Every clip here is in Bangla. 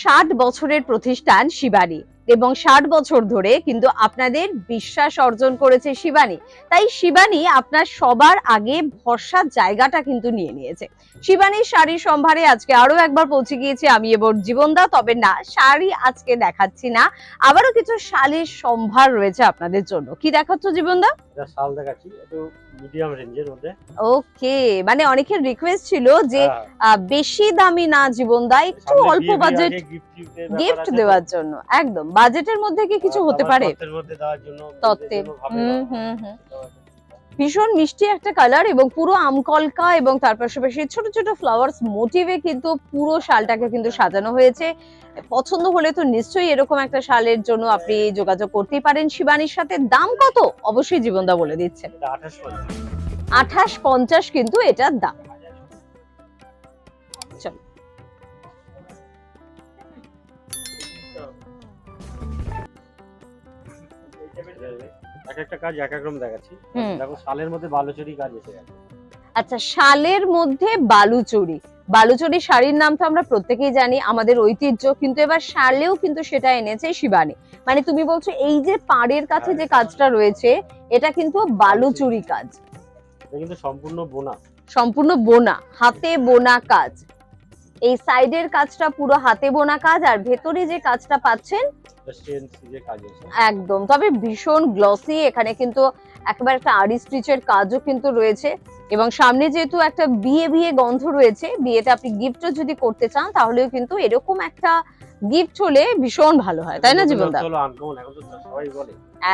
60 বছরের প্রতিষ্ঠান শিবানী এবং 60 বছর ধরে কিন্তু আপনাদের বিশ্বাস অর্জন করেছে শিবানী। তাই শিবানী আপনার সবার আগে ভরসার জায়গাটা কিন্তু নিয়ে নিয়েছে। শিবানীর শাড়ির সম্ভারে আজকে আরো একবার পৌঁছে গিয়েছি আমি এবং জীবনদা। তবে না, শাড়ি আজকে দেখাচ্ছি না, আবারও কিছু শাড়ির সম্ভার রয়েছে আপনাদের জন্য। কি দেখাচ্ছ জীবনদা? এটা শাল দেখাচ্ছি, একটু মিডিয়াম রেঞ্জের মধ্যে। ওকে, মানে অনেকের রিকোয়েস্ট ছিল যে বেশি দামি না জীবনদা, একটু অল্প বাজেট গিফট দেওয়ার জন্য। একদম বাজেটের মধ্যে কি কিছু হতে পারে? তত্ত্বের ভীষণ মিষ্টি একটা কালার এবং পুরো আমকলকা এবং তার পাশাপাশি ছোট ছোট ফ্লাওয়ার্স মোটিভে কিন্তু পুরো শালটাকে কিন্তু সাজানো হয়েছে। পছন্দ হলে তো নিশ্চয়ই এরকম একটা শালের জন্য আপনি যোগাযোগ করতেই পারেন শিবানীর সাথে। দাম কত অবশ্যই জীবনদা বলে দিচ্ছেন। 2850 কিন্তু এটার দাম। চলো এক একটা কাজ এক এক রকম দেখাচ্ছি। দেখো শালের মধ্যে বালুচরি কাজ এসে গেছে। আচ্ছা, শালের মধ্যে বালুচরি। বালুচরি শাড়ির নাম তো আমরা প্রত্যেকেই জানি, আমাদের ঐতিহ্য, কিন্তু এবার শালেও কিন্তু সেটা এনেছে শিবানী। মানে তুমি বলছো এই যে পাড়ের কাছে যে কাজটা রয়েছে এটা কিন্তু বালুচরি কাজ। এটা কিন্তু সম্পূর্ণ বোনা, সম্পূর্ণ বোনা, হাতে বোনা কাজ। এই সাইডের কাজটা পুরো হাতে বোনা কাজ, আর ভেতরে যে কাজটা পাচ্ছেন একদম, তবে ভীষণ গ্লসি। এখানে কিন্তু একেবারে একটা আরি স্টিচের কাজও কিন্তু রয়েছে এবং সামনে যেহেতু একটা বিয়ে বিয়ে গন্ধ রয়েছে, বিয়েতে আপনি গিফটও যদি করতে চান তাহলেও কিন্তু এরকম একটা গিফট হলে ভীষণ ভালো হয়, তাই না জীবনদা?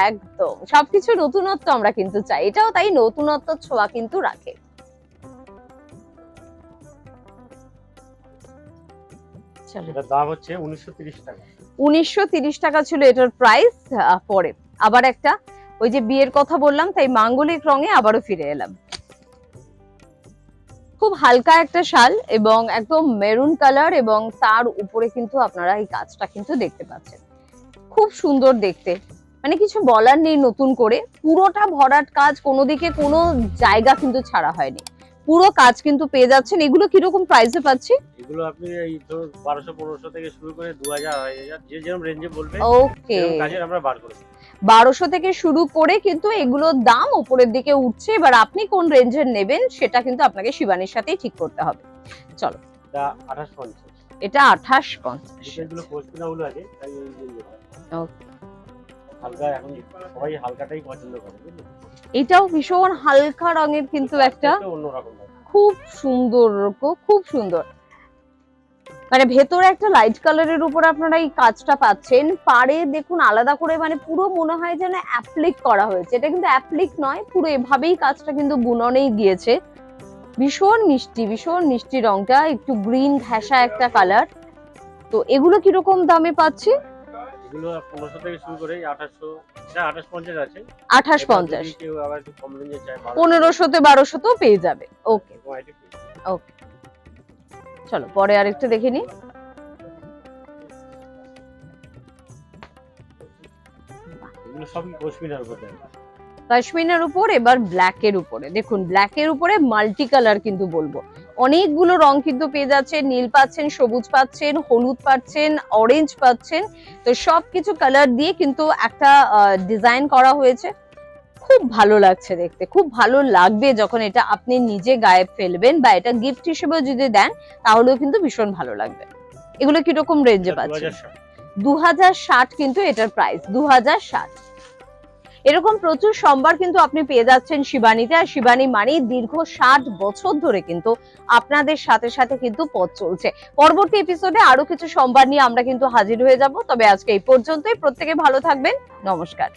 একদম, সবকিছু নতুনত্ব আমরা কিন্তু চাই, এটাও তাই নতুনত্ব ছোঁয়া কিন্তু রাখে। এটার দাম হচ্ছে 1930 টাকা। 1930 টাকা ছিল এটার প্রাইস। পরে আবার একটা ওই যে বিয়ের কথা বললাম, তাই মাঙ্গলিক রঙে আবারও ফিরে এলাম। খুব হালকা একটা শাল এবং একদম মেরুন কালার এবং তার উপরে কিন্তু আপনারা এই কাজটা কিন্তু দেখতে পাচ্ছেন। খুব সুন্দর দেখতে, মানে কিছু বলার নেই। নতুন করে পুরোটা ভরাট কাজ, কোনো দিকে কোনো জায়গা কিন্তু ছাড়া হয়নি, পুরো কাজ কিন্তু পেয়ে যাচ্ছেন। এগুলো কিরকম প্রাইসে পাচ্ছি? এগুলো আপনি এই তো 1200-1500 থেকে শুরু করে 2000 যে যেরকম রেঞ্জে বলবে ওকে, কাজের আমরা বার করেছি। 1200 থেকে শুরু করে কিন্তু এগুলোর দাম উপরের দিকে উঠছে। এবার আপনি কোন রেঞ্জের নেবেন সেটা কিন্তু আপনাকে শিবানীর সাথেই ঠিক করতে হবে। চলো, এটা 2850। এটা 2850। এগুলো কোচপিনা হলো আছে, তাই এই যে ওকে, হালকা, এখন সবাই হালকাটাই পছন্দ করে। এটাও ভীষণ হালকা রঙের কিন্তু একটা অন্যরকম, খুব সুন্দর, খুব সুন্দর। মানে ভেতরে একটা লাইট কালারের উপর আপনারা এই কাজটা পাচ্ছেন। পাড়ে দেখুন আলাদা করে, মানে পুরো মনে হয় যেন অ্যাপ্লিক করা হয়েছে। এটা কিন্তু অ্যাপ্লিক নয়, পুরো এভাবেই কাজটা কিন্তু বুননেই গিয়েছে। ভীষণ মিষ্টি, ভীষণ মিষ্টি রংটা, একটু গ্রিন ঘেঁষা একটা কালার। তো এগুলো কিরকম দামে পাচ্ছি? এগুলো 1500 থেকে শুরু করে 2800, এটা 2850 আছে। 2850, কেউ আবার একটু কম রেঞ্জে চায় 1500 তে 1200 তো পেয়ে যাবে। ওকে ওকে, চলো পরে আরেকটা দেখে নি। এগুলো সবই পশমিনার উপর, পশমিনার উপর। এবার ব্ল্যাকের উপরে দেখুন, ব্ল্যাকের উপরে মাল্টি কালার কিন্তু বলবো, অনেকগুলো রং কিন্তু পেয়ে যাচ্ছেন। নীল পাচ্ছেন, সবুজ পাচ্ছেন, হলুদ পাচ্ছেন, অরেঞ্জ পাচ্ছেন। তো সবকিছু কালার দিয়ে কিন্তু একটা ডিজাইন করা হয়েছে। খুব ভালো লাগছে দেখতে, খুব ভালো লাগবে যখন এটা আপনি নিজে গায়ে ফেলবেন বা এটা গিফট হিসেবে যদি দেন তাহলেও কিন্তু ভীষণ ভালো লাগবে। এগুলো কিরকম রেঞ্জে পাচ্ছেন? 2060 কিন্তু এটার প্রাইস, 2060। এরকম প্রচুর সম্ভার কিন্তু আপনি পেয়ে যাচ্ছেন শিবানীতে। আর শিবানী মানে দীর্ঘ 60 বছর ধরে কিন্তু আপনাদের সাথে সাথে কিন্তু পথ চলছে। পরবর্তী এপিসোডে আরো কিছু সম্ভার নিয়ে আমরা কিন্তু হাজির হয়ে যাব। তবে আজকে এই পর্যন্তই, প্রত্যেকে ভালো থাকবেন, নমস্কার।